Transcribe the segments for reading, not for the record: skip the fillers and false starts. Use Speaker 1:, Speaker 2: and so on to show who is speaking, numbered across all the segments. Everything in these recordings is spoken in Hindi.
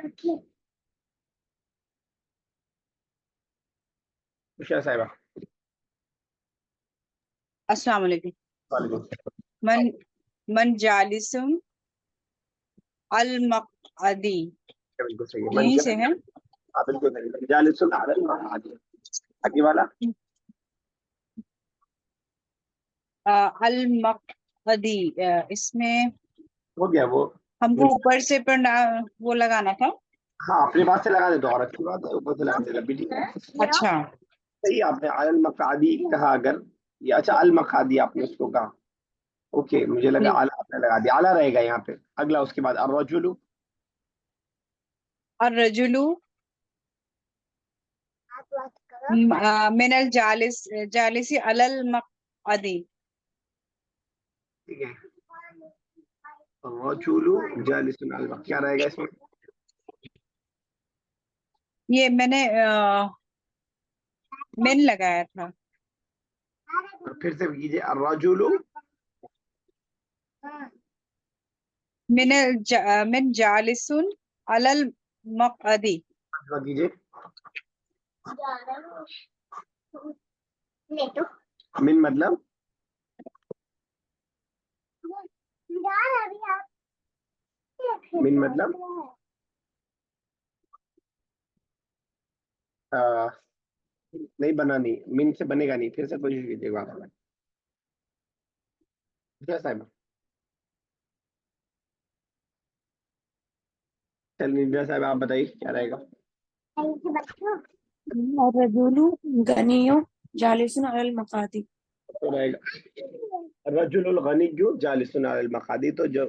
Speaker 1: मुश्किल साहिबा।
Speaker 2: अस्सलाम वालेकुम।
Speaker 1: वालेकुम।
Speaker 2: मन मन जालिसुम अल मक़अदी,
Speaker 1: बिल्कुल सही है।
Speaker 2: यहीं से है।
Speaker 1: हाँ बिल्कुल सही। जालिसुल अलल मक़आदी, आगे वाला
Speaker 2: अल मक़अदी, इसमें
Speaker 1: हो गया वो।
Speaker 2: हमको ऊपर से वो लगाना था।
Speaker 1: हाँ अपने पास से लगा दे तो और अच्छी बात है, ऊपर से लगा दे लंबी ठीक है।
Speaker 2: अच्छा,
Speaker 1: सही आपने अल मक़आदी कहा, अगर ये अच्छा अल मक़आदी आपने उसको कहा। ओके मुझे लगा
Speaker 2: ठीक।
Speaker 1: आला आपने लगा दिया, आला रहेगा यहाँ पे। अगला उसके बाद अर्रजुलु।
Speaker 2: और रजुलु मिनल जालिसी अलल मक़अदी।
Speaker 1: ठीक है, अर्रजुलु जालिसन अल मक़, क्या रहेगा इसमें?
Speaker 2: ये मैंने मिन लगाया था।
Speaker 1: और फिर से कीजिए, अर्रजुलु
Speaker 2: मिन जालिसुन अलल मक़अदी।
Speaker 1: कीजिए। मिन मतलब मिन मतलब आ, नहीं बना, नहीं मिन से बनेगा नहीं, फिर से कोशिश कीजिएगा। साहब चलिए निद्रा साहब आप बताइए क्या रहेगा?
Speaker 3: रजुलु गनियो जालिसन अलल मकादी।
Speaker 1: तो रहेगा रजुलुल गनिय्यु जालिसन अलल मकादी, तो जो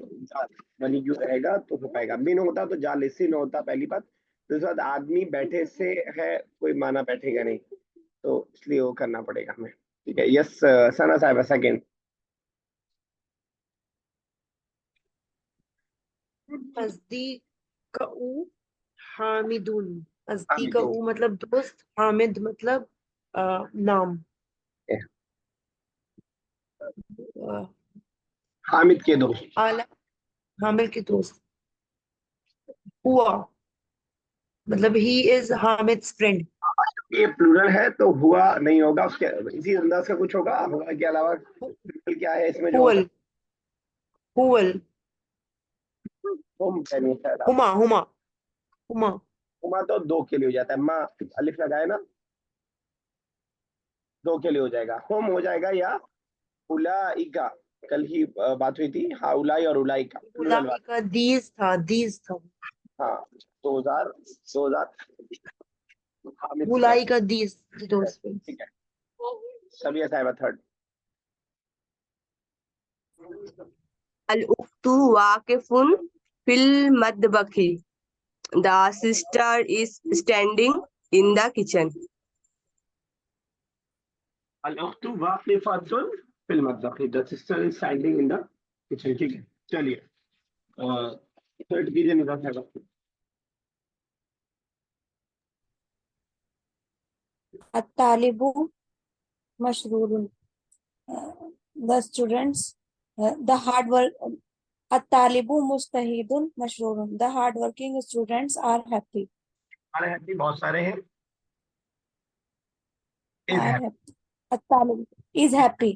Speaker 1: गनिय्यु रहेगा तो हो पाएगा। मिन होता तो जालिसिन होता पहली बात, दूसरी बात आदमी बैठे से है, कोई माना बैठेगा नहीं, तो इसलिए वो करना पड़ेगा हमें। ठीक है, यस सना साहब सेकंड।
Speaker 4: अस्दीक़उ हामिदुन। अस्दीक़उ मतलब दोस्त, हामिद मतलब नाम।
Speaker 1: हामिद के दोस्त।
Speaker 4: आला हामिद के दोस्त। हुआ मतलब ही इज हामिद्स फ्रेंड।
Speaker 1: ये प्लूरल है तो हुआ नहीं होगा, उसके इसी अंदाज का कुछ होगा। हुआ के अलावा प्लूरल क्या है इसमें जो होगा?
Speaker 4: हुवल हुवल
Speaker 1: तुम पहले शायद आप।
Speaker 4: हुमा हुमा हुमा।
Speaker 1: हुमा तो दो के लिए हो जाता है, माँ अलिफ लगाए ना, दो के लिए हो जाएगा। होम हो जाएगा या उलाइका, कल ही बात हुई थी। हाँ उलाई और उलाइका प्लूरल बात।
Speaker 4: उलाइका दीज था।
Speaker 1: हाँ 2000 हामिद फ्रेंड।
Speaker 4: उलाइका दीज दोस्त।
Speaker 1: ठीक है, सबिया साहिबा थर्ड।
Speaker 5: अल उख्तु वाकिफुन फिल मदबखी, the sister is standing in the kitchen.
Speaker 1: अल उख्तु वाक़िफ़तुन फिल मतबख, the sister is standing in the kitchen. ठीक है चलिए थर्ड कीजिए निदा साहिबा।
Speaker 3: अत्तालिबु मशरूरुन, the students, the hard work. अत्तालिबु मुस्तहिदुन मशरूरुन, the hard working students are happy.
Speaker 1: हमारे हैप्पी बहुत सारे हैं। Is
Speaker 3: Are
Speaker 1: happy.
Speaker 3: happy. अत्तालिबु is happy.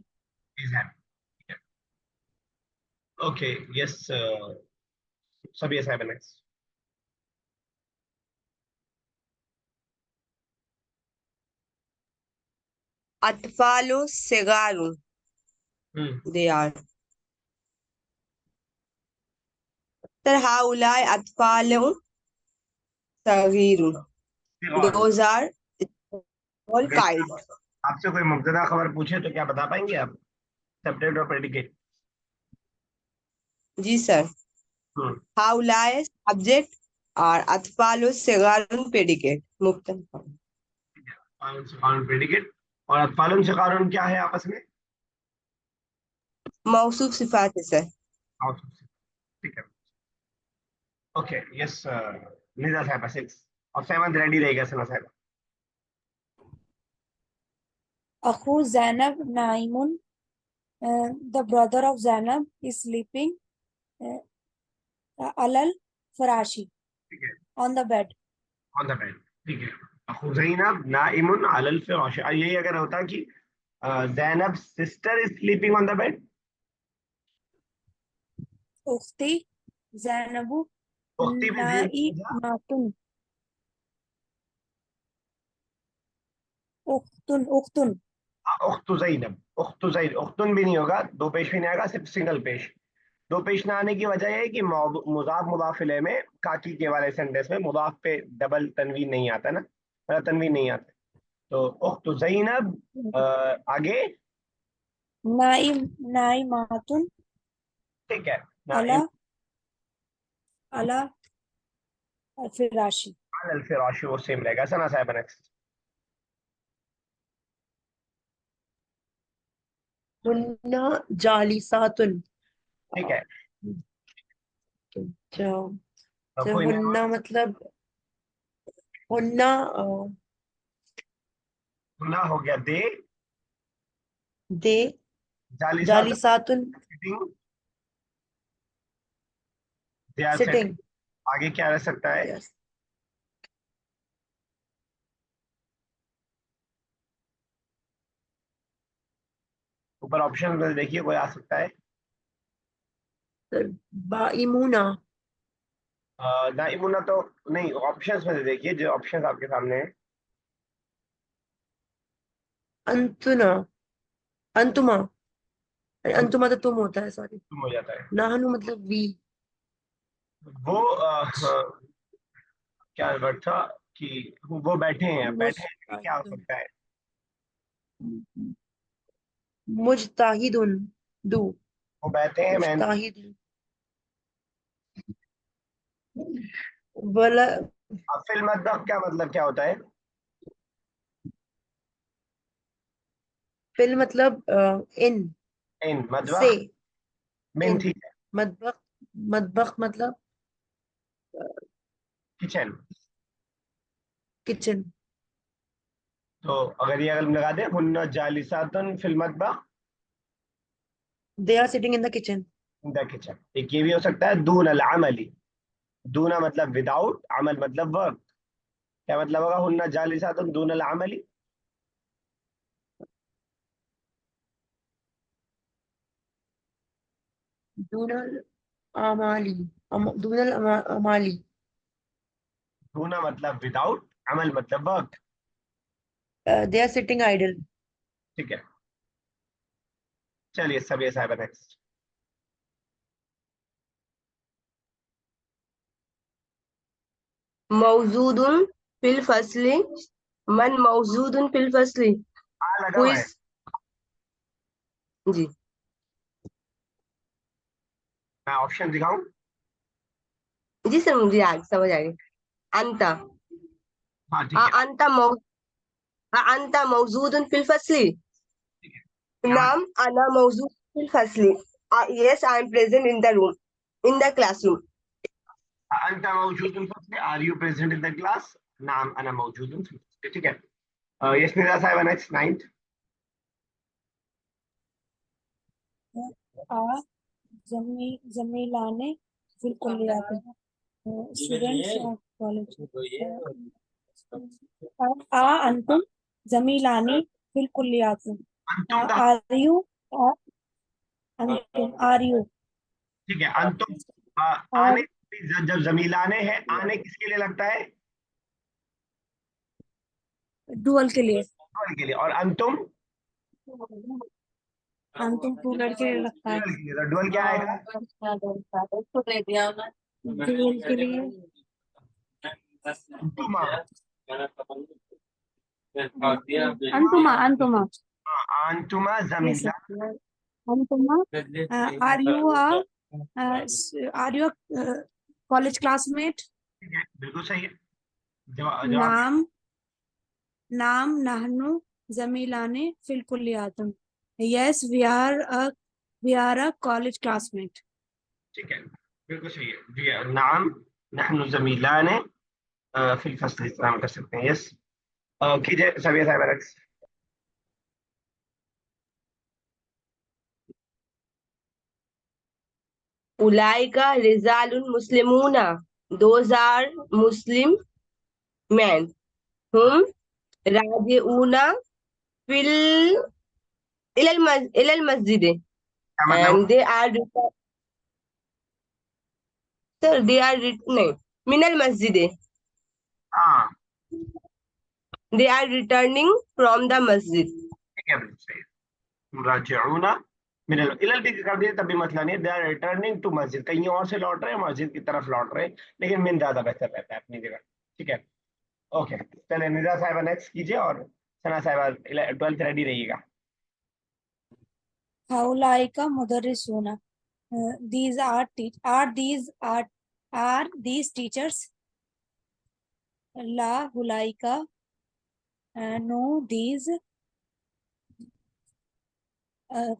Speaker 1: Is happy. Okay yes Sabiya साहिबा नेक्स्ट।
Speaker 5: अतफालु सिगारुन, दे आर तरहाउलाय अतफालु सगीरुन, दोज आर ऑल काइल्ड।
Speaker 1: आपसे कोई मुब्तदा खबर पूछे तो क्या बता पाएंगे आप? सब्जेक्ट और प्रेडिकेट।
Speaker 5: जी सर। हाउलाय सब्जेक्ट और अतफालु सिगारुन प्रेडिकेट मुफ्तदा।
Speaker 1: प्रेडिकेट और अतफालुन शिगारुन क्या है आपस में?
Speaker 5: मौसूफ सिफात है सर।
Speaker 1: ठीक है ओके यस निदा साहिबा सिक्स, और सेवंथ रेडी रहेगा सना साहिबा।
Speaker 3: अखू Zainab नाइमुन, the brother of Zainab is sleeping alal farashi.
Speaker 1: ठीक है,
Speaker 3: on the bed.
Speaker 1: On the bed, ठीक है। अखु ज़ैनब नाइमुन अलल फिराश, यही अगर होता कि Zainab sister is sleeping on the bed,
Speaker 3: उख्ती ज़ैनबु
Speaker 1: उख्ती में जी
Speaker 3: नाइमातुन। उख्तुन उख्तुन
Speaker 1: उख्तु ज़ैनब, उख्तु ज़ैनब, उख्तुन भी नहीं होगा, दो पेश भी नहीं आएगा, सिर्फ सिंगल पेश। दो पेश ना आने की वजह है कि मुजाफ मुदाफ इलैह में काकी के वाले सेंटेंस में मुदाफ पे डबल तनवीन नहीं आता ना, तनवीन नहीं आता। तो उख्तु ज़ैनब, आगे,
Speaker 3: नाइम नाइमातुन
Speaker 1: ठीक है,
Speaker 3: अला
Speaker 1: नाइम
Speaker 3: अला फिराशी।
Speaker 1: अलल फिराश, वो सेम रहेगा। सना साहब नेक्स्ट।
Speaker 4: हुन्ना जालिसातुन।
Speaker 1: ठीक है,
Speaker 4: जो
Speaker 1: तो
Speaker 4: जो
Speaker 1: कोई नहीं,
Speaker 4: हुन्ना मतलब हुन्ना
Speaker 1: ना हो गया दे,
Speaker 4: दे
Speaker 1: जालिसात
Speaker 4: जालिसातुन
Speaker 1: sitting, they are
Speaker 4: sitting.
Speaker 1: Sitting, आगे क्या रह सकता है?
Speaker 4: यस
Speaker 1: ऊपर ऑप्शन में देखिए, कोई आ सकता है।
Speaker 4: बाइमुना
Speaker 1: नाइमुना तो नहीं, ऑप्शंस में से देखिए, जो ऑप्शंस आपके सामने है।
Speaker 4: अंतुना अंतुमा। अरे
Speaker 1: हम
Speaker 4: अंतुमा तो तुम होता है, सॉरी।
Speaker 1: तुम हो जाता है
Speaker 4: नाहनु मतलब वी।
Speaker 1: वो, क्या वर्ड था कि वो बैठे हैं, बैठे हैं, क्या हो
Speaker 4: मुस्ताहिदुन
Speaker 1: सकता है?
Speaker 4: मुजताहिदुन दू
Speaker 1: वो बैठे हैं, मैं।
Speaker 4: मुजताहिद वला
Speaker 1: फिल मतलब क्या, मतलब क्या होता है?
Speaker 4: फिल मतलब इन
Speaker 1: इन
Speaker 4: से
Speaker 1: मदबख, मिन,
Speaker 4: इन
Speaker 1: ठीक है,
Speaker 4: मतबख मतबख मतलब
Speaker 1: किचन।
Speaker 4: किचन।
Speaker 1: तो अगर ये अगर लगा दे, हुन्ना जालिसातुन फिल मतबख
Speaker 4: they are sitting in the kitchen.
Speaker 1: In the kitchen. एक ये भी हो सकता है, दून अल अमली, दूना मतलब विदाउट, अमल मतलब वर्क। क्या मतलब होगा हुन्ना जालिसातुन दून अल अमली?
Speaker 4: दूनल अमाली दूनल अमाली।
Speaker 1: दूना मतलब विदाउट, अमल मतलब work.
Speaker 4: They are sitting idle.
Speaker 1: ठीक है, चलिए सब ये साहब नेक्स्ट।
Speaker 5: मौजूदुन फिल फसली, मन मौजूदुन फिल फसली,
Speaker 1: आ लगा
Speaker 5: हु
Speaker 1: हुआ है,
Speaker 5: इज, जी
Speaker 1: मैं ऑप्शन दिखाऊं?
Speaker 5: जी सर, मुझे आगे समझ आ गई। अंता
Speaker 1: हाँ ठीक है,
Speaker 5: अंता मौ अंता मौजूदुन फिल फसली,
Speaker 1: ठीक है, क्या
Speaker 5: नाम अना मौजूद फिल फसली, yes I am present in the room, in the classroom.
Speaker 1: अंत मौजूद फसले, are you present in the class? नाम अना मौजूद फसले, ठीक है। Yashnira Sahab next, ninth.
Speaker 3: आ जमीलाने फिल कुल्लियात। Students of college. आ अंतुम जमीलानी फिल कुल्लियात।
Speaker 1: अंतुम का,
Speaker 3: आर यू अंतुम आर यू
Speaker 1: ठीक है, अंतुम,
Speaker 3: आर
Speaker 1: आने, जब जमीलाने हैं, आने किसके लिए लगता है?
Speaker 3: डुअल के लिए।
Speaker 1: डुअल के लिए। और अंतुम
Speaker 3: अंतुम प्लूरल के लिए लगता है।
Speaker 1: डुअल के लिए, तो डुअल क्या आएगा?
Speaker 3: डुअल के लिए
Speaker 1: अंतुमा,
Speaker 3: अंतुमा अंतुमा।
Speaker 1: अंतुमा
Speaker 3: यस
Speaker 1: जमीला,
Speaker 3: सर। अंतुमा आर यू कॉलेज क्लासमेट।
Speaker 1: ठीक है, बिल्कुल सही है। जवाब
Speaker 3: नाम नाम नहनु जमीलाने फिल कुल्लियात। Yes we are a college classmate.
Speaker 1: ठीक है, बिल्कुल सही है जी। नाम नहनु जमीलान, फिल फस्ल इस्तेमाल कर सकते हैं, यस। कीजिए सभी साहब next.
Speaker 5: उलाइका रिजालुन मुस्लिमूना, those are Muslim men whom raji'una fil ilal masjid,
Speaker 1: क्या मतलब
Speaker 5: and they are sir, they are नहीं, minal masjid,
Speaker 1: हाँ
Speaker 5: they are returning from the masjid.
Speaker 1: ठीक है, बिल्कुल सही। राजिऊना मिनल इलल भी कर दिए तभी मसला नहीं, दे आर रिटर्निंग टू मस्जिद, कहीं और से लौट रहे हैं, मस्जिद की तरफ लौट रहे हैं, लेकिन मिन ज्यादा बेहतर रहता है अपनी जगह। ठीक है, ओके। चलिए निजा साहिबा नेक्स्ट कीजिए, और सना साहिबा 12th रेडी रहिएगा।
Speaker 3: हाउलाइका मुदर्रिसूना. These are these teachers? La hulaika. No, these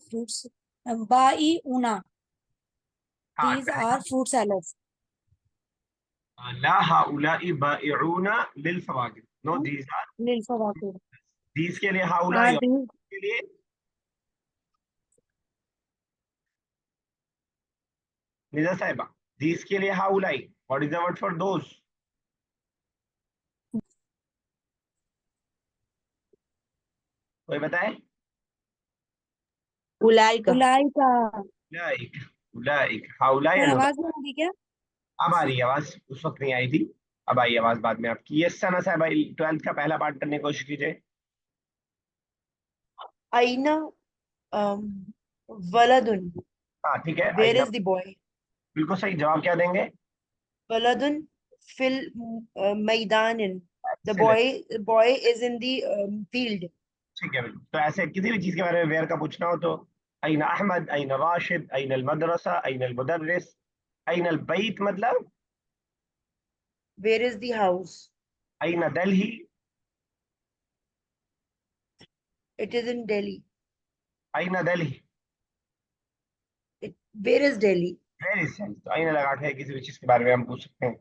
Speaker 3: fruits. Bai'una.
Speaker 1: हाँ
Speaker 3: These are fruit sellers.
Speaker 1: ला हाउलाई बाइऊना लिल फवाकिह, no these are,
Speaker 3: Lil fawakih.
Speaker 1: These के लिए हाउलाई,
Speaker 3: Are
Speaker 1: और
Speaker 3: these
Speaker 1: के लिए निजा साहिबा, दीज के लिए हाउलाई, what is the word for those? कोई बताए?
Speaker 5: Ulaika.
Speaker 3: ulaika?
Speaker 1: उलाइक, उलाइक हाउलाई
Speaker 3: सर
Speaker 1: एंड,
Speaker 3: आवाज नहीं आ रही क्या?
Speaker 1: अब आ रही है आवाज, उस वक्त नहीं आई थी, अब आई आवाज बाद में आपकी। यस सना साहब, 12th का पहला पार्ट करने की कोशिश कीजिए।
Speaker 4: Aina waladun.
Speaker 1: हाँ ठीक है,
Speaker 4: Where
Speaker 1: आइना,
Speaker 4: is the boy?
Speaker 1: बिल्कुल सही जवाब। क्या देंगे?
Speaker 4: Waladun fil maidanin. The
Speaker 1: Excellent.
Speaker 4: boy is in the field.
Speaker 1: ठीक है, बिल्कुल। तो ऐसे किसी भी चीज के बारे में वेयर का पूछना हो तो अइन अहमद, अइन राशिद, अइन अल मदरसा, अइन अल मुदर्रिस, अइन अल बैत, मतलब
Speaker 4: Where is the house?
Speaker 1: अइन Delhi,
Speaker 4: It is in Delhi.
Speaker 1: अइन Delhi,
Speaker 4: Where is Delhi?
Speaker 1: Where is, तो अइन लगा के किसी भी चीज के बारे में हम पूछ सकते हैं।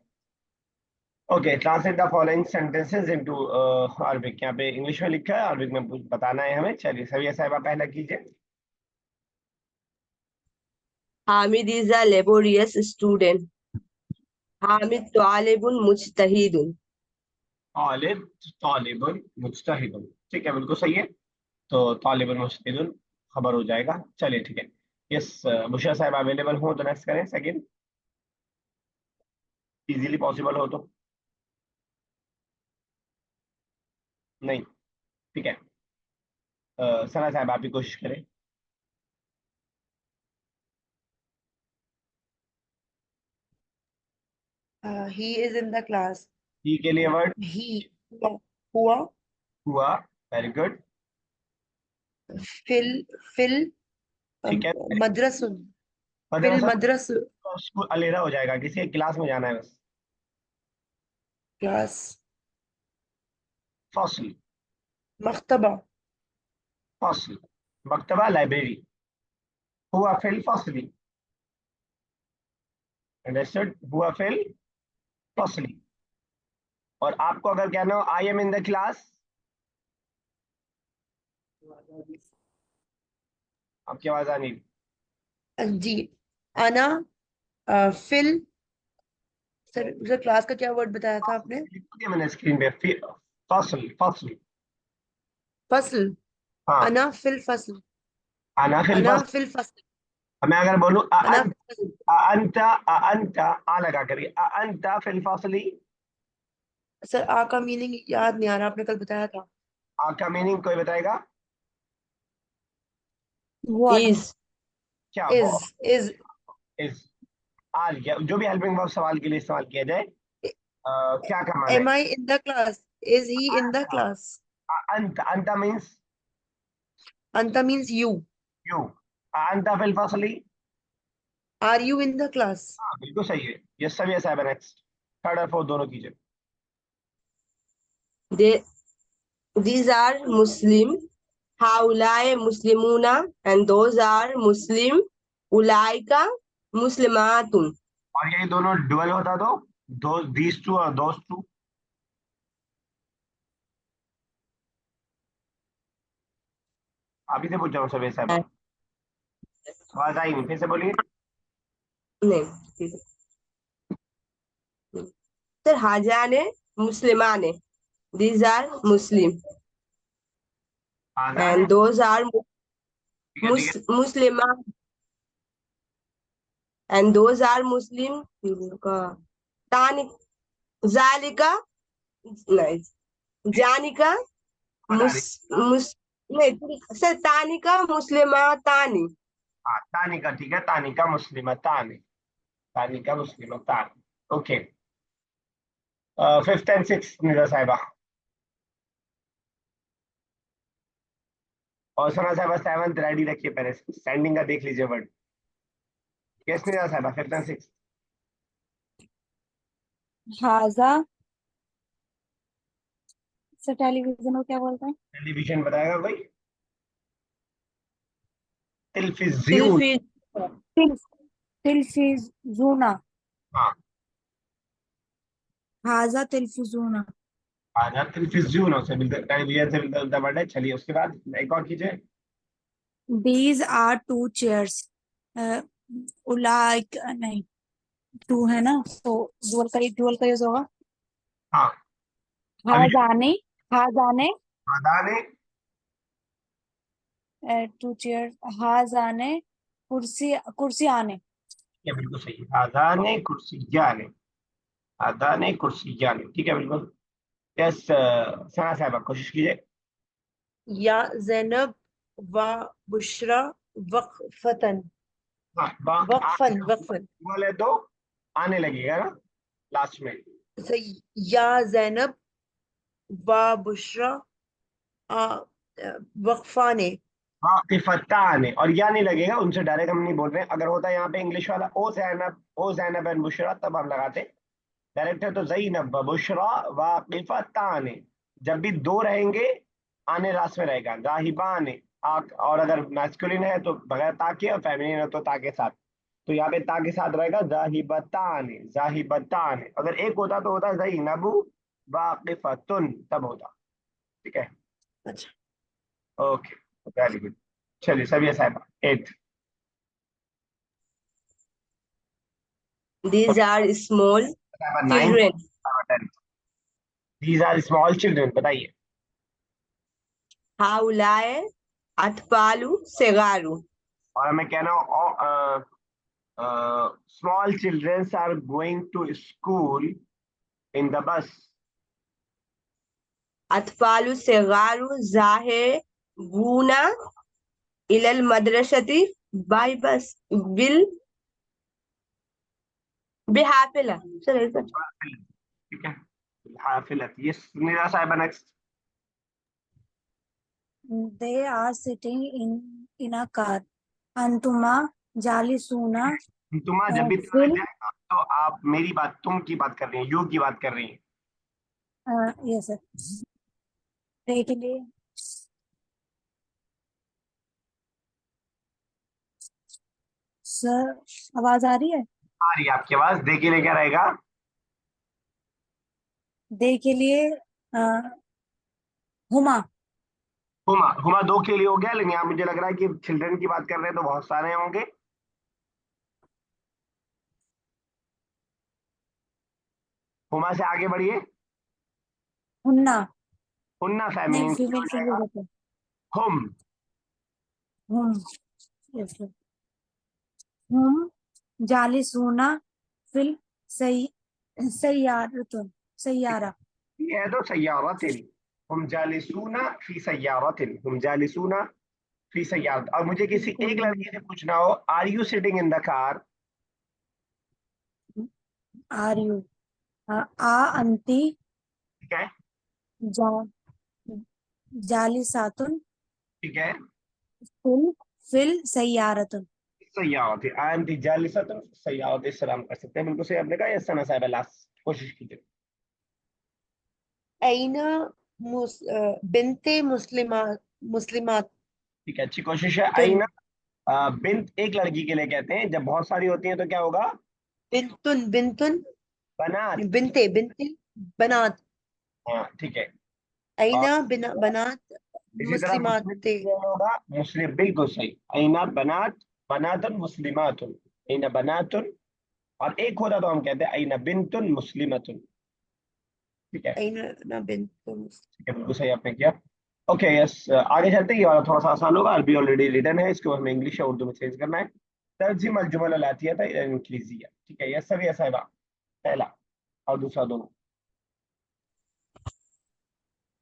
Speaker 1: Okay, translate the following sentences into Arabic. यहाँ पे इंग्लिश में लिखा है, अरबिक में बताना है हमें। चलिए सविया साहिबा पहला कीजिए।
Speaker 5: Hamid is a laborious student. Hamid talibun mujtahidun.
Speaker 1: तालिब, तालिबुन, मुज्तहिदुन, ठीक है, बिल्कुल सही है। तो तालिबुन मुज्तहिदुन खबर हो जाएगा। चलिए ठीक है। यस, बुशरा साहब अवेलेबल हो तो नेक्स्ट करें, सेकंड इजीली पॉसिबल हो तो। नहीं, ठीक है। सना साहब आप ही कोशिश करें।
Speaker 4: He is in the class.
Speaker 1: ही के लिए वर्ड
Speaker 4: He हुआ
Speaker 1: हुआ, वेरी गुड,
Speaker 4: fil fil
Speaker 1: ठीक है।
Speaker 4: madrasun. Fil
Speaker 1: मदरसा
Speaker 4: madras
Speaker 1: स्कूल अलेरा हो जाएगा, किसी एक क्लास में जाना है बस।
Speaker 4: class.
Speaker 1: फॉसल,
Speaker 4: Makhtaba.
Speaker 1: फॉसल, मकतबा लाइब्रेरी। हुआ फिल फसली, अंडरस्टूड, हुआ फिल फसली। और आपको अगर कहना हो I am in the class, आपकी आवाज आ नहीं।
Speaker 4: जी आना फिल सर क्लास का क्या वर्ड बताया था आपने?
Speaker 1: लिख दिया मैंने स्क्रीन पे, फसल, फसल,
Speaker 4: फसल.
Speaker 1: हाँ,
Speaker 4: अना फिल फसल.
Speaker 1: अना फिल
Speaker 4: अना
Speaker 1: फसल।
Speaker 4: फिल फसल.
Speaker 1: मैं अगर बोलूं
Speaker 4: अना
Speaker 1: अंता, अंता आ लगा करिए, अंता फिल फसली,
Speaker 4: सर आ का मीनिंग याद नहीं आ रहा, आपने कल बताया था.
Speaker 1: आ का मीनिंग कोई बताएगा?
Speaker 3: What?
Speaker 5: Is
Speaker 1: क्या वो
Speaker 4: is
Speaker 1: इज, आ गया, जो भी हेल्पिंग वर्ब सवाल के लिए इस्तेमाल किया जाए, क्या का माना
Speaker 4: am I in the class? Is he in the
Speaker 1: है?
Speaker 4: class?
Speaker 1: अंत, अंता means
Speaker 4: anta means you.
Speaker 1: You, अंता फिल फसली,
Speaker 4: Are you in the class?
Speaker 1: हाँ बिल्कुल सही है। ये सब ऐसा है। नेक्स्ट, थर्ड और फोर्थ दोनों कीजिए।
Speaker 5: they? These are Muslim. Haulai Muslimuna, and those are Muslim. Ulaika Muslimatun.
Speaker 1: और यही दोनों डुअल होता तो दो, दीज टू और दोस टू। अभी से पूछ रहा हूँ सभी साहब, आवाज आई नहीं, फिर से बोलिए।
Speaker 5: नहीं, ठीक है। Sir, Hajane Muslimane. These are Muslim.
Speaker 1: आदान
Speaker 5: And those are
Speaker 1: ठीक है ठीक है
Speaker 5: Musliman. And those are Muslim. Tani. Zalika. Nice. Janika. नहीं सर तानिका मुस्लिमा तानी
Speaker 1: हाँ तानिका ठीक है तानिका मुस्लिमा तानी तानिका मुस्लिमा तानी okay 5th and 6th Nida साहिबा और सना साहिबा 7th रेडी रखिए पहले स्टैंडिंग का देख लीजिए वर्ड यस निदा साहिबा 5th and 6th
Speaker 3: हाजा सर टेलीविजन को क्या बोलते हैं?
Speaker 1: टेलीविजन बताएगा कोई टेलीविजन
Speaker 3: टेलीफिजूना
Speaker 1: हाँ
Speaker 3: हाजा टेलीफिजूना
Speaker 1: आजा टेलीविजन से मिलता टेलीविजन से मिलता वर्ड है चलिए उसके बाद एक और कीजिए
Speaker 3: These are two chairs. Like नहीं टू है ना तो डुअल का यूज होगा.
Speaker 1: हाँ
Speaker 3: हाजाने हाजाने
Speaker 1: आदाने
Speaker 3: टू चेयर हाजाने कुर्सी आने.
Speaker 1: ये बिल्कुल सही है आदाने कुर्सियाने आदाने कुर्सियाने ठीक है बिल्कुल यस सना साहिबा कोशिश कीजिए
Speaker 4: या जैनब व बुशरा वक्फतन
Speaker 1: हाँ
Speaker 4: वक्फन
Speaker 1: बोले तो आने लगेगा ना लास्ट में
Speaker 4: So, या जैनब व बुशरा वक्फाने
Speaker 1: वाकिफताने और या नहीं लगेगा उनसे डायरेक्ट हम नहीं बोल रहे अगर होता यहाँ पे इंग्लिश वाला ओ जैनब एंड बुशरा तब हम लगाते डायरेक्ट है तो ज़ैनब व बुशरा वाकिफताने जब भी दो रहेंगे आने लास्ट में रहेगा जाहिबाने और अगर मैस्कुलिन है तो बगैर ता के और फेमिनिन है तो ता के साथ तो यहाँ पे ता के साथ रहेगा जाहिबताने जाहिबताने अगर एक होता तो होता ज़ैनबु वाकिफतुन तब होता ठीक है
Speaker 4: अच्छा
Speaker 1: ओके वेरी गुड चलिए सभी साहिबा 8
Speaker 5: these are small
Speaker 1: 9
Speaker 5: children
Speaker 1: 10 these are small children बताइए
Speaker 5: haulae atfalu segaru
Speaker 1: और मैं कह रहा हूँ small children are going to school in the bus
Speaker 5: atfalu segaru zahebuna ilal madrasati by bus will be hafila sir
Speaker 1: ठीक है हाफिलत यस नीरा साहिबा next
Speaker 3: They are sitting in a car. अंतुमा जालिसूना
Speaker 1: तुम्हारा जब भी
Speaker 3: फिर
Speaker 1: तो आप मेरी बात तुम की बात कर रही हैं यू की बात कर रही हैं
Speaker 3: ये सर देख लिए सर आवाज आ रही है.
Speaker 1: आ रही है आपकी आवाज देखिए ले क्या रहेगा
Speaker 3: दे के लिए हुमा
Speaker 1: हुमा हुमा दो के लिए हो गया लेकिन यहाँ मुझे लग रहा है कि चिल्ड्रन की बात कर रहे हैं तो बहुत सारे होंगे हुमा से आगे बढ़िए
Speaker 3: हुन्ना
Speaker 1: हुन्ना
Speaker 3: नहीं
Speaker 1: फेमिनिन
Speaker 3: फीमेल के लिए होता है.
Speaker 1: हुम
Speaker 3: हुम यस सर हुम जालिसूना फिल सैयारतुन सैयारा.
Speaker 1: ये है तो सय्यारतिन हम जालिसूना फी सय्यारतिन हम जालिसूना फी सय्यारत और मुझे किसी एक लड़की से पूछना हो are you sitting in the car
Speaker 3: are you आ अंती
Speaker 1: ठीक है
Speaker 3: जा जालिसातुन
Speaker 1: ठीक है
Speaker 3: फिल सैयारतुन.
Speaker 1: सय्यारत आई एम दी जालिसतुन सय्यारत सलाम कर सकते हैं बिल्कुल सही आपने कहा यस सना साहब लास्ट कोशिश कीजिए
Speaker 4: ऐना बिनते मुस्लिमात
Speaker 1: ठीक है अच्छी कोशिश है आईना बिंत एक लड़की के लिए कहते हैं जब बहुत सारी होती हैं तो क्या होगा
Speaker 4: बिंतुन
Speaker 1: बनात
Speaker 4: बिनते बनात
Speaker 1: हाँ ठीक है
Speaker 4: ऐना बनात
Speaker 1: इसी तरह
Speaker 4: मुस्लिमात
Speaker 1: होगा मुस्लिम बिल्कुल सही आईना बनात बनातुन मुस्लिमातुन आईना बनातुन और एक होता तो हम कहते हैं आईना बिंतुन मुस्लिमतुन ठीक है,
Speaker 4: अईना बिन
Speaker 1: ठीक है, बिल्कुल सही आपने किया। ओके यस, आगे चलते हैं। ये वाला थोड़ा सा आसान होगा, अरबी ऑलरेडी रिटन है, इसको हमें इंग्लिश या उर्दू में चेंज करना है। तर्जिम अल जुमल अल आतिया था इंक्रीजिया, ठीक है, यस सर यस साहिबा, पहला और दूसरा दोनों।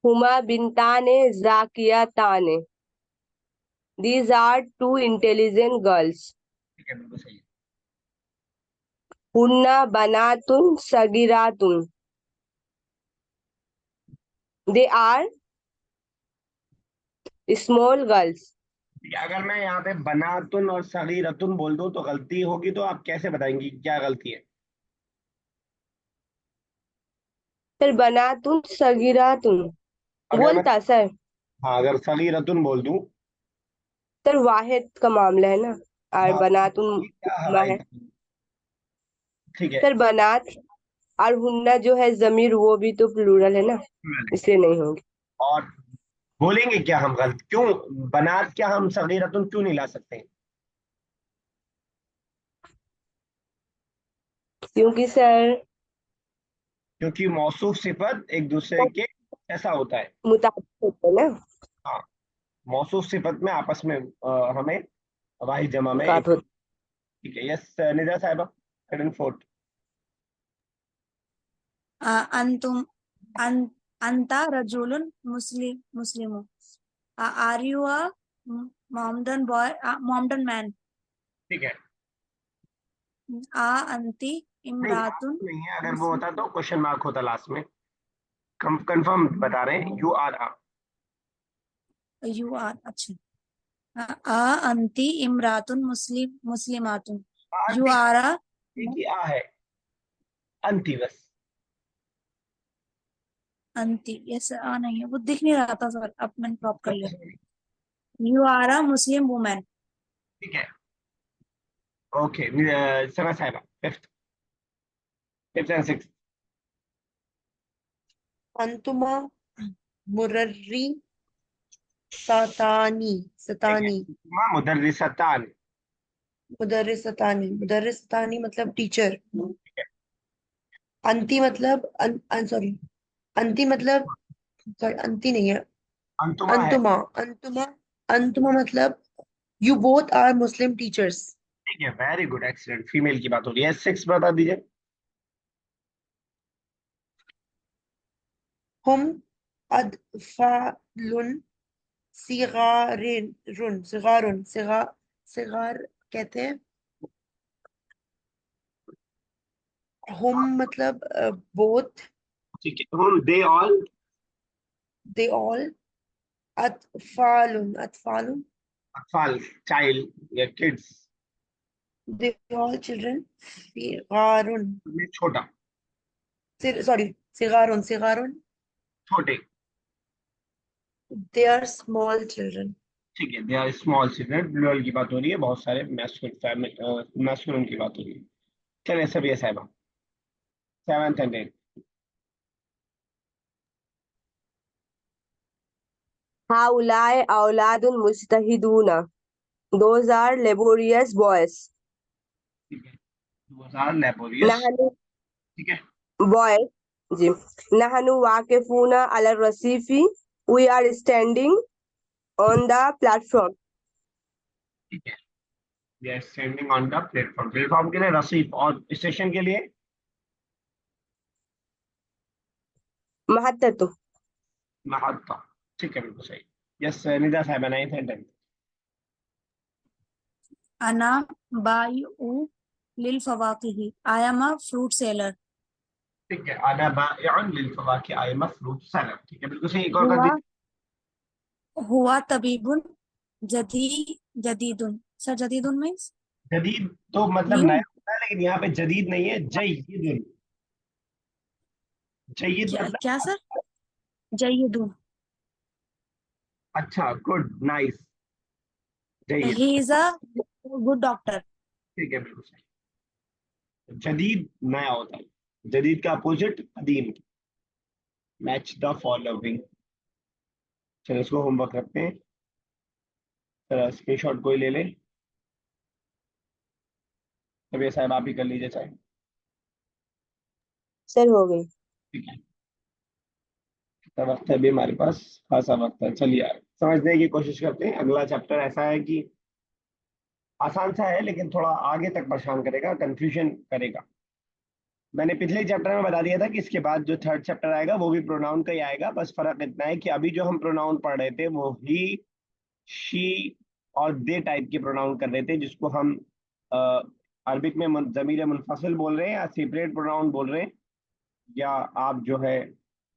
Speaker 5: Huma बिनताने जाकियाताने। These are two intelligent girls.
Speaker 1: ठीक है, बिल्कुल सही है।
Speaker 5: हुन्ना बनातुन सगिरातुन। They are small girls.
Speaker 1: ठीक है, अगर मैं यहाँ पे बनातुन और सगीरतुन बोल दूं तो गलती होगी, तो आप कैसे बताएंगी क्या गलती है?
Speaker 5: सर बनातुन सगिरातुन
Speaker 1: अगर मैं,
Speaker 5: बोलता सर।
Speaker 1: हाँ अगर सगीरतुन बोल दूं,
Speaker 5: सर वाहिद का मामला है ना, और
Speaker 1: हाँ
Speaker 5: बनातुन
Speaker 1: ये क्या
Speaker 5: मा
Speaker 1: हवाई
Speaker 5: है।
Speaker 1: जहाज? ठीक है,
Speaker 5: सर बनात और हुन्ना जो है जमीर वो भी तो प्लूरल है ना, इसलिए नहीं होंगे।
Speaker 1: और बोलेंगे क्या हम गलत क्यों? बनात क्या हम सगीरतुन क्यों नहीं ला सकते?
Speaker 5: क्योंकि सर
Speaker 1: क्योंकि मौसूफ सिफत एक दूसरे के ऐसा होता है।
Speaker 5: मुताबिक होते हैं ना,
Speaker 1: हाँ, मौसूफ सिफत में आपस में हमें वाहिद जमा में एक,
Speaker 5: मुलाकात होती।
Speaker 1: ठीक है yes Nida Sahiba, third and fourth.
Speaker 3: अंतुम अन, अंता रजुलुन मुस्लिमु। Are you a Mohammedan boy, Mohammedan man?
Speaker 1: ठीक है,
Speaker 3: अंती
Speaker 1: नहीं
Speaker 3: इमरातुन
Speaker 1: नहीं है, अगर वो होता तो क्वेश्चन मार्क होता लास्ट में। कंफर्म बता रहे हैं, you are ah.
Speaker 3: You are, अच्छा। अंती इमरातुन मुस्लिमातुन। यू
Speaker 1: अंति का
Speaker 3: आर
Speaker 1: एक ही आ है, अंति बस।
Speaker 3: अंती, यस नहीं है, वो दिख नहीं रहा था सर, अब मैंने क्रॉप कर लिया। You are a Muslim women.
Speaker 1: ठीक है, okay Sana Sahiba, fifth, fifth and sixth.
Speaker 4: अंतुमा मुर्री सतानी
Speaker 1: ठीक है,
Speaker 4: सतानी
Speaker 1: मां मुदर्रिसतान।
Speaker 4: मुदर्रिसतानी मतलब टीचर। अंती मतलब सॉरी, अंती मतलब, सॉरी अंती नहीं है,
Speaker 1: अंतुमा है।
Speaker 4: अंतुमा अंतुमा अंतुमा मतलब you both are Muslim teachers.
Speaker 1: ठीक है, वेरी गुड, एक्सीलेंट, फीमेल की बात हो रही है। सिक्स बता दीजिए।
Speaker 4: हम अदफालुन सिगारुन सिगारुन सिगार कहते हैं। हम मतलब बोथ,
Speaker 1: ठीक है, हम दे ऑल,
Speaker 4: दे ऑल, अतफालुन अतफालुन
Speaker 1: अतफाल चाइल्ड या किड्स,
Speaker 4: दे ऑल चिल्ड्रन, सिगारुन
Speaker 1: में छोटा,
Speaker 4: सॉरी सिगारुन सिगारुन
Speaker 1: छोटे।
Speaker 4: They are small children.
Speaker 1: ठीक है, they are small children, plural की बात हो रही है, बहुत सारे मैस्कुलिन फैमिली मैस्कुलिन की बात हो रही है। चलिए सब ये साहिबा, सेवंथ एंड एट।
Speaker 5: हाउलाए औलादुन मुज्तहिदूना। Those are laborious boys.
Speaker 1: ठीक है, दोज आर लेबोरियस।
Speaker 5: नहनु
Speaker 1: ठीक है,
Speaker 5: boys जी। नहनु वाकिफूना अला रसीफी। We are standing on the platform.
Speaker 1: ठीक है, we are standing on the platform. Platform के लिए रसीफ, और स्टेशन के लिए
Speaker 5: महत्ततु।
Speaker 1: महात्मा। ठीक है, बिल्कुल सही। यस निदा साहिबा, नाइन्थ एंड टेंथ।
Speaker 3: अना बायु लिल फवाकिही। I am a fruit seller.
Speaker 1: ठीक है, अना बाइउन लिल फवाकिह, I am a fruit seller. ठीक है, बिल्कुल सही। एक और कर
Speaker 3: हुआ
Speaker 1: दीजिए।
Speaker 3: हुआ तबीबुन जदी जदीदुन। सर जदीदुन मीन्स
Speaker 1: जदीद तो मतलब
Speaker 3: न्यू।
Speaker 1: नया होता है, लेकिन यहाँ पे जदीद नहीं है, जयीद। जयीद मतलब
Speaker 3: क्या सर? जयीदुन।
Speaker 1: अच्छा, गुड, नाइस, जयीद।
Speaker 3: He is a good doctor.
Speaker 1: ठीक है, बिल्कुल सही। जदीद नया होता है, जदीद का अपोजिट कदीम। Match the following. चलो इसको होमवर्क रखते हैं, चलो स्क्रीनशॉट कोई ले ले। तब ये साहब आप ही कर लीजिए चाहे।
Speaker 5: सर हो गई।
Speaker 1: ठीक है, कितना वक्त है अभी हमारे पास? खासा वक्त है। चलिए यार, समझने की कोशिश करते हैं। अगला चैप्टर ऐसा है कि आसान सा है लेकिन थोड़ा आगे तक परेशान करेगा, कंफ्यूजन करेगा। मैंने पिछले चैप्टर में बता दिया था कि इसके बाद जो थर्ड चैप्टर आएगा वो भी प्रोनाउन का ही आएगा। बस फर्क इतना है कि अभी जो हम प्रोनाउन पढ़ रहे थे वो ही, शी और दे टाइप के प्रोनाउन कर रहे थे, जिसको हम अ, अरबिक में ज़मीर मुनफसिल बोल रहे हैं या सेपरेट प्रोनाउन बोल रहे हैं, या आप जो है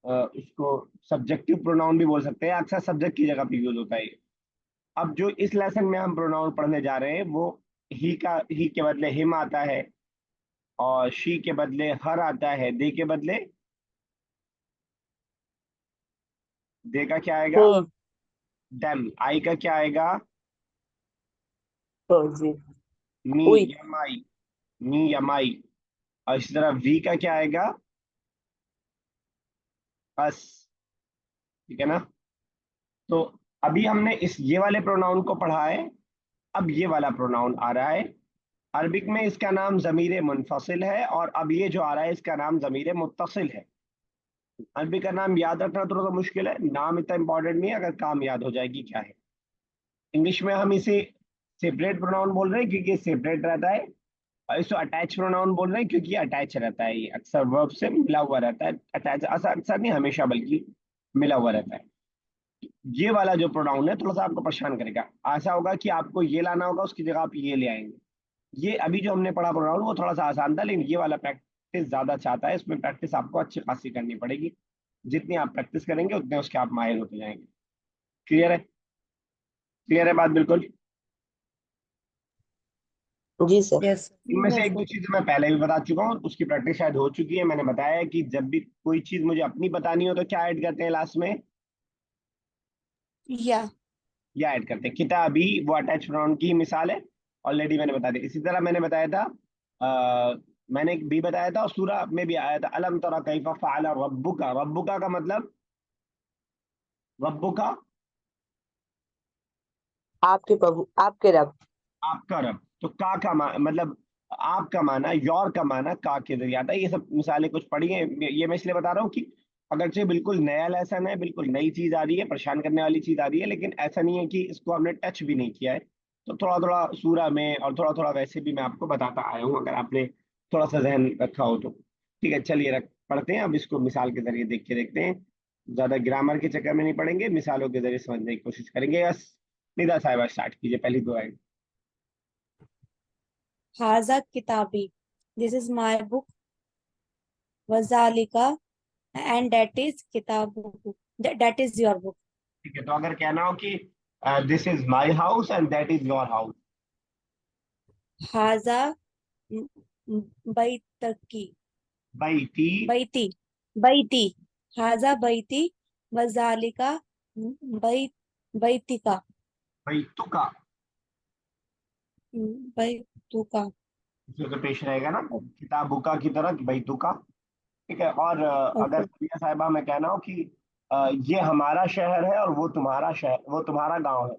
Speaker 1: इसको सब्जेक्टिव प्रोनाउन भी बोल सकते हैं। अक्सर सब्जेक्ट की जगह पे यूज होता है ये। अब जो इस लेसन में हम प्रोनाउन पढ़ने जा रहे हैं वो ही के बदले हिम आता है, और शी के बदले हर आता है, दे का क्या आएगा?
Speaker 5: home।
Speaker 1: देम। आई का क्या आएगा?
Speaker 5: हाँ जी।
Speaker 1: मी
Speaker 5: उई।
Speaker 1: या माई, मी या माई। और इसी तरह वी का क्या आएगा? अस। ठीक है ना? तो अभी हमने इस ये वाले प्रोनाउन को पढ़ा है। अब ये वाला प्रोनाउन आ रहा है। अरबिक में इसका नाम ज़मीर मुनफसिल है, और अब ये जो आ रहा है इसका नाम ज़मीर मुत्तसिल है। अरबी का नाम याद रखना थोड़ा सा मुश्किल है, नाम इतना इंपॉर्टेंट नहीं है अगर काम याद हो जाएगी क्या है। इंग्लिश में हम इसे सेपरेट प्रोनाउन बोल रहे हैं क्योंकि ये सेपरेट रहता है, और इसको अटैच प्रोनाउन बोल रहे हैं क्योंकि ये अटैच रहता है। ये अक्सर वर्ब से मिला हुआ रहता है। अटैच अक्सर नहीं, हमेशा, बल्कि मिला हुआ रहता है। ये वाला जो प्रोनाउन है थोड़ा सा आपको परेशान करेगा। ऐसा होगा कि आपको ये लाना होगा, उसकी जगह आप ये ले आएंगे। ये अभी जो हमने पढ़ा प्रोनाउन वो थोड़ा सा आसान था, लेकिन ये वाला प्रैक्टिस ज्यादा चाहता है। इसमें प्रैक्टिस आपको अच्छी खासी करनी पड़ेगी। जितनी आप प्रैक्टिस करेंगे उतने उसके आप माहिर होते जाएंगे। क्लियर है? क्लियर है बात बिल्कुल?
Speaker 5: जी सर।
Speaker 4: यस।
Speaker 1: इनमें से एक दो चीजें मैं पहले भी बता चुका हूँ, उसकी प्रैक्टिस शायद हो चुकी है। मैंने बताया कि जब भी कोई चीज मुझे अपनी बतानी हो तो क्या ऐड करते हैं लास्ट में?
Speaker 3: या
Speaker 1: या ऐड करते हैं। किताबी वो अटैच प्रोनाउन की मिसाल है, ऑलरेडी मैंने बता दी। इसी तरह मैंने बताया था, मैंने एक भी बताया था और सूरा में भी आया था, अलम तरा कैफ फ़अल रब्बुका। रब्बुका का मतलब, रब्बुका
Speaker 5: आपके प्रभु, आपके रब।
Speaker 1: आपका रब। तो का मतलब आपका माना, योर का माना का के जरिए आता है। ये सब मिसालें कुछ पढ़ी हैं। ये मैं इसलिए बता रहा हूँ कि अगरचे बिल्कुल नया लेसन है, बिल्कुल नई चीज आ रही है, परेशान करने वाली चीज आ रही है, लेकिन ऐसा नहीं है कि इसको हमने टच भी नहीं किया है। तो थोड़ा थोड़ा सूरा में और थोड़ा थोड़ा वैसे भी मैं आपको बताता आया हूँ, अगर आपने थोड़ा सा जहन रखा हो तो। ठीक है, चलिए रख पढ़ते हैं अब इसको, मिसाल के जरिए देख के देखते हैं। ज्यादा ग्रामर के चक्कर में नहीं पढ़ेंगे, मिसालों के जरिए समझने की कोशिश करेंगे। बस निदा साहिबा स्टार्ट कीजिए, पहली दो आएगी।
Speaker 3: हाजा किताबी, दिस इज माय बुक, वजालिका एंड दैट इज किताबुक, दैट इज योर बुक।
Speaker 1: ठीक है, तो अगर कहना हो कि this is my house and that is your house.
Speaker 3: हाजा बैतकी,
Speaker 1: बैती।
Speaker 3: बैती, बैती, हाजा बैती, वजालिका बै बैतिका,
Speaker 1: बैतुका।
Speaker 3: बैतुका।
Speaker 1: इसमें तो पेश रहेगा ना, किताबुका की तरह बैतुका। ठीक है, और अगर
Speaker 3: ओके,
Speaker 1: सबिया साहिबा में कहना हो कि ये हमारा शहर है और वो तुम्हारा शहर, वो तुम्हारा गांव है।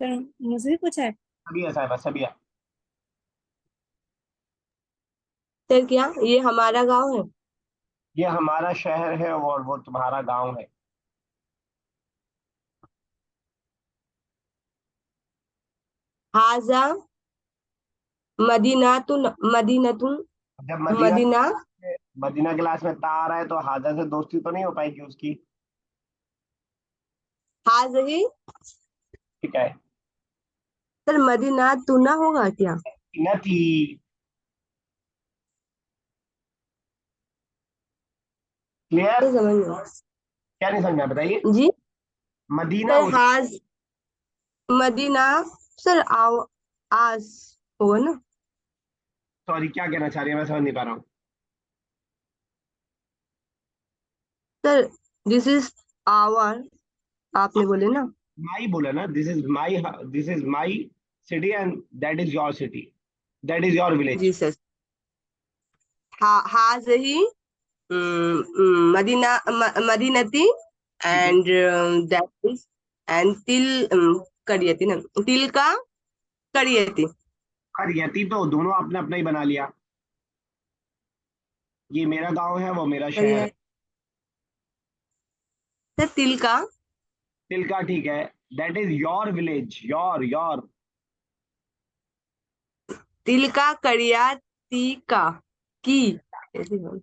Speaker 3: फिर मुझे भी पूछा है।
Speaker 1: सबिया साहिबा, सबिया।
Speaker 5: सर क्या ये हमारा गांव है?
Speaker 1: ये हमारा शहर है और वो तुम्हारा गांव है।
Speaker 5: हाजा मदीनातुन, मदीनतुन,
Speaker 1: जब मदीना,
Speaker 5: मदीना।
Speaker 1: मदीना क्लास में ता आ रहा है तो हाजा से दोस्ती तो नहीं हो पाएगी उसकी।
Speaker 5: हाजही।
Speaker 1: ठीक है।
Speaker 5: सर मदीना तुना होगा क्या?
Speaker 1: नती। क्लियर?
Speaker 5: नहीं समझ में।
Speaker 1: क्या नहीं समझा बताइए?
Speaker 5: जी
Speaker 1: मदीना
Speaker 5: सर, हाज मदीना। सर आओ, आस होगा ना?
Speaker 1: सॉरी, क्या कहना चाह रही है मैं समझ नहीं पा रहा हूँ।
Speaker 5: सर दिस इज आवर, आपने बोले ना।
Speaker 1: माई बोला ना, this is my, this is my city and that is your city, that is your
Speaker 5: जी
Speaker 1: विलेज।
Speaker 5: सर। हाजही मदीना, मदीनती
Speaker 1: ठीक है।
Speaker 5: एंड दैट इज एंड तिल करियती ना, तिल का करियती।
Speaker 1: और यति तो दोनों आपने अपना ही बना लिया। ये मेरा गांव है, वो मेरा शहर
Speaker 5: करिया
Speaker 1: है।
Speaker 5: सर तिलका
Speaker 1: तिलका ठीक है, that is your village, your.
Speaker 5: Tilka करिया ती की ऐसे बोल।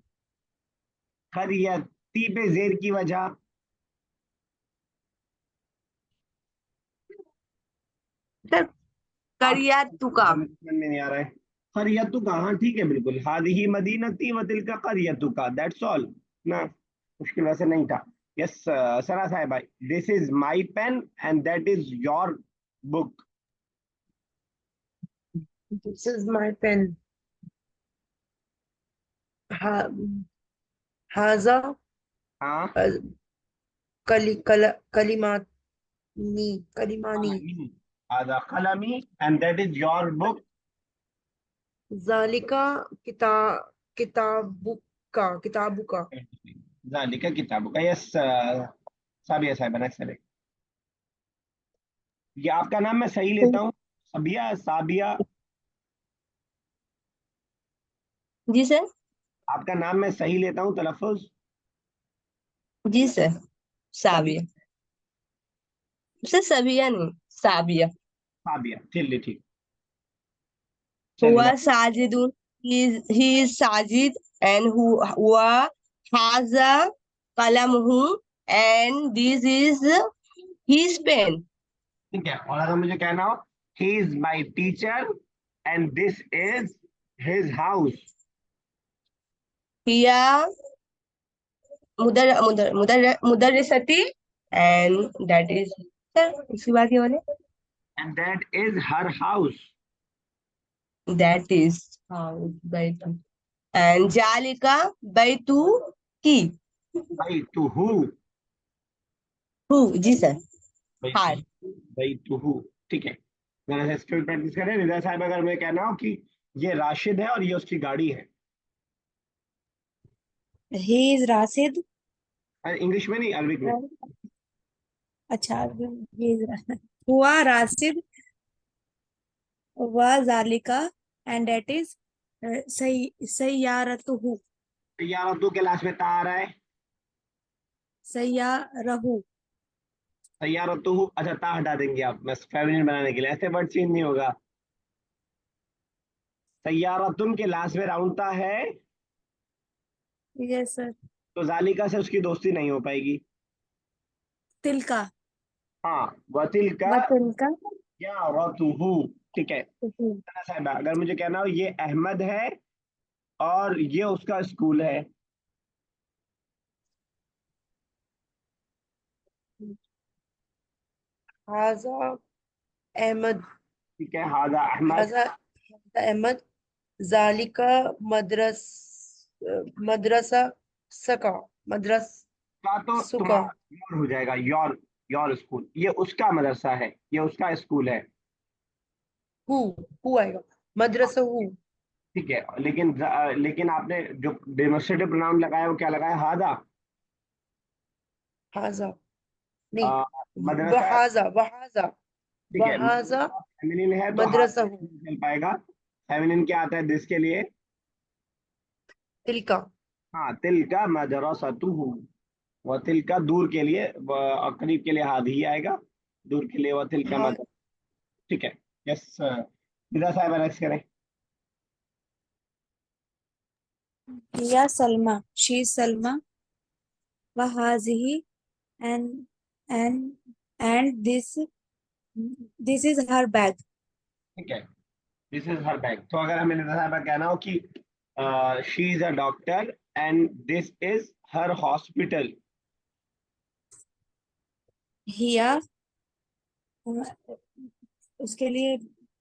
Speaker 1: खर या ती पे जेर की वजह।
Speaker 5: सर
Speaker 1: आप
Speaker 5: करिया तुका
Speaker 1: समझ में नहीं आ रहा है। करियतुका, हाँ ठीक है बिल्कुल, हादिही मदीनती व तिलका करियतुका, दैट्स ऑल ना, मुश्किल वैसे नहीं था। यस सना साहब भाई, this is my pen and that is your book.
Speaker 4: This is my pen. Ha, haza
Speaker 1: हाँ
Speaker 4: kalimani.
Speaker 1: आधा कलमी and that is your book.
Speaker 4: Zalika kitabuka.
Speaker 1: जालिका किताब का, यस साबिया साहब नेक्स्ट। ये आपका नाम मैं सही लेता हूँ, सबिया साबिया,
Speaker 5: जी सर।
Speaker 1: आपका नाम मैं सही लेता हूँ तलफ़ुज़।
Speaker 5: जी सर साबिया सर सबिया नहीं साबिया।
Speaker 1: साबिया चलिए ठीक,
Speaker 5: हुआ
Speaker 1: चलिए।
Speaker 5: साजिदुन he is साजिद and हुआ हाजा कलमहू and this is his pen।
Speaker 1: ठीक है, और अगर मुझे कहना हो he is my teacher and this is his house.
Speaker 5: हिया मुदर्रिसती and that is सर इसके बाद ये वाले
Speaker 1: and that is her house.
Speaker 5: that is house बैतू and जालिका बैतू की
Speaker 1: भाई टू हु,
Speaker 5: हु जी सर
Speaker 1: भाई
Speaker 5: हार
Speaker 1: भाई टू हु, ठीक है। जरा से स्किल प्रैक्टिस करें। रिदा साहब, अगर मैं कहना हो कि ये राशिद है और ये उसकी गाड़ी है,
Speaker 3: he is राशिद
Speaker 1: इंग्लिश में नहीं, अरबिक में।
Speaker 3: अच्छा he is हुआ राशिद व जालिका and that is सैयारतहु
Speaker 1: यार तू क्लास में ता आ रहा है।
Speaker 3: सैयारहु
Speaker 1: तैयार तो हूँ, अच्छा ता हटा देंगे आप, मैं फेमिनिन बनाने के लिए, ऐसे वर्ड चेंज नहीं होगा। तैयारतुन के लास्ट में राउंड ता है,
Speaker 3: yes sir
Speaker 1: तो जालिका से उसकी दोस्ती नहीं हो पाएगी।
Speaker 3: तिलका
Speaker 1: हाँ, वतिल का
Speaker 3: व तिलका
Speaker 1: या रतुहु, ठीक है। सना साहिबा, अगर मुझे कहना हो ये अहमद है और ये उसका स्कूल है।
Speaker 4: Haza Ahmad.
Speaker 1: ठीक है, हाजा Ahmad.
Speaker 4: Haza Ahmad. Zalika madrasa saka madras
Speaker 1: का तो
Speaker 4: suka.
Speaker 1: तुम्हारा योर हो जाएगा, योर स्कूल, ये उसका मदरसा है, ये उसका स्कूल है।
Speaker 4: Who आएगा madrasa who.
Speaker 1: ठीक है, लेकिन आपने जो डेमोस्ट्रेटिव प्रोनाउन लगाया वो क्या लगाया, हादा।
Speaker 4: Haza नहीं
Speaker 1: मदरसा,
Speaker 4: वहाजा
Speaker 1: ठीक है,
Speaker 4: वहाजा
Speaker 1: फेमिनिन है तो
Speaker 4: मदरसा
Speaker 1: हादा
Speaker 4: हूँ
Speaker 1: नहीं चल पाएगा। फेमिनिन क्या आता है दिस के लिए,
Speaker 4: तिलका
Speaker 1: हाँ तिल का मदरसतुहु, व तिल का दूर के लिए और करीब के लिए हादी ही आएगा, दूर के लिए व तिल का
Speaker 4: हाँ
Speaker 1: मदर, ठीक है। यस निदा साहब नेक्स्ट करें।
Speaker 3: या सलमा she is सलमा व हाजिही and and this is her bag
Speaker 1: ठीक है, दिस इज हर बैग। तो अगर हमें निदा साहब कहना हो कि she is a doctor and this is her hospital.
Speaker 3: हिया उसके लिए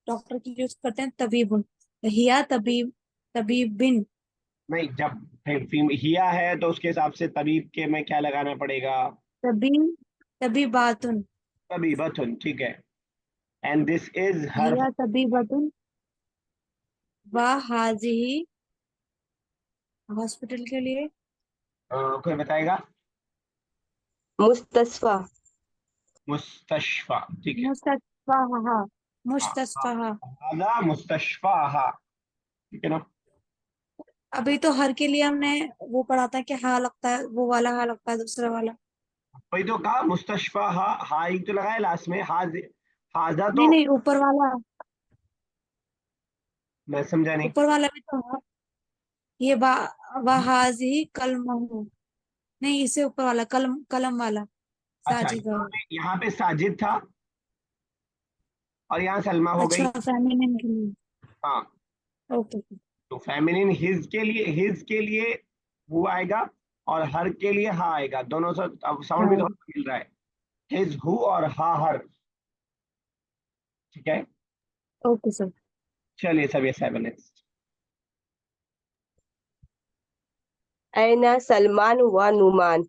Speaker 3: डॉक्टर की यूज करते हैं तबीबुन हिया तबीबिन
Speaker 1: नहीं, जब हिया है तो उसके हिसाब से तबीब के में क्या लगाना पड़ेगा,
Speaker 3: तबी तबीबातुन
Speaker 1: तबीबतुन, ठीक है। एंड दिस इज हर,
Speaker 3: हिया तबीबतुन व हाजिही हॉस्पिटल के लिए
Speaker 1: कोई बताएगा,
Speaker 5: मुस्तस्फा
Speaker 1: मुस्तशफा, ठीक है।
Speaker 3: मुस्तस्फाहा
Speaker 1: हाँ,
Speaker 3: मुस्तस्फाहा
Speaker 1: हादा मुस्तशफा, ठीक है ना।
Speaker 3: अभी तो हर के लिए हमने वो पढ़ा था कि हाँ लगता है, वो वाला हाँ लगता है, दूसरा वाला।
Speaker 1: वही तो कहा, मुस्तशफा हा ही तो लगाया लास्ट में, हाजा
Speaker 3: नहीं
Speaker 1: तो
Speaker 3: नहीं, ऊपर वाला,
Speaker 1: मैं समझा नहीं।
Speaker 3: ऊपर वाला भी तो है। ये वहाजी कलमहू, नहीं इससे ऊपर वाला कलम, कलम वाला
Speaker 1: अच्छा,
Speaker 3: साजिद है।
Speaker 1: यहाँ पे साजिद था और यहाँ सलमा हो गई।
Speaker 3: अच्छा, फेमिनिन के लिए।
Speaker 1: हाँ,
Speaker 3: ओके।
Speaker 1: तो फेमिनिन हिज के लिए हु आएगा और हर के लिए हा आएगा, दोनों से अब साउंड भी
Speaker 3: हाँ,
Speaker 1: थोड़ा मिल रहा है, हिज हु और हा हर। ठीक है,
Speaker 3: ओके सर।
Speaker 1: चलिए सब ये 7 है।
Speaker 5: Aina Salman wa Numan.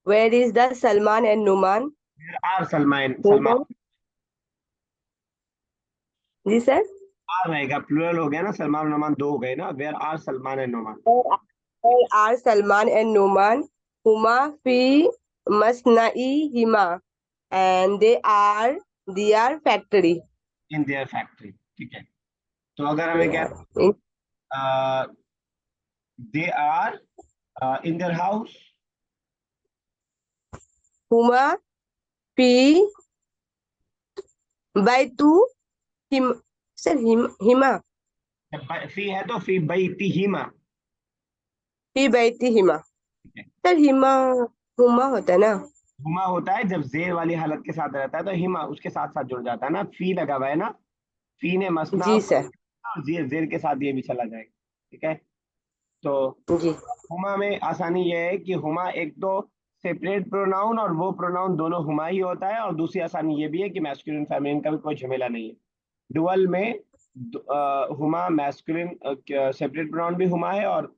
Speaker 5: Where is the Salman and Numan?
Speaker 1: Are Salman,
Speaker 5: Numan. जी सर।
Speaker 1: आर रहेगा, प्लूरल हो गया ना, सलमान और नोमान 2 हो गए ना, where are Salman and Noman.
Speaker 5: Where are Salman and Numan? Huma fi masna'ihima. And they are their factory.
Speaker 1: In their factory. ठीक है, तो अगर हमें क्या,
Speaker 5: In
Speaker 1: they are in their house,
Speaker 5: Huma fi baitu him. Sir, hima.
Speaker 1: फी है तो फी बैती हिमा।
Speaker 5: Fi baiti hima. Sir, hima huma होता है ना।
Speaker 1: हुमा होता है जब जेर वाली हालत के साथ रहता है, तो हिमा उसके साथ साथ जुड़ जाता है ना, फी लगा हुआ है ना, फी ने मसना
Speaker 5: जी सर।
Speaker 1: और जेर जेर के साथ ये भी चला जाएगा। ठीक है, तो
Speaker 5: जी
Speaker 1: हुमा में आसानी ये है कि हुमा एक तो सेपरेट प्रोनाउन और वो प्रोनाउन दोनों हुमा ही होता है, और दूसरी आसानी ये भी है कि मैस्कुलिन फेमिनिन का भी कोई झमेला नहीं है। डुअल में हुमा मैस्कुलिन सेपरेट प्रोनाउन भी हुमा है और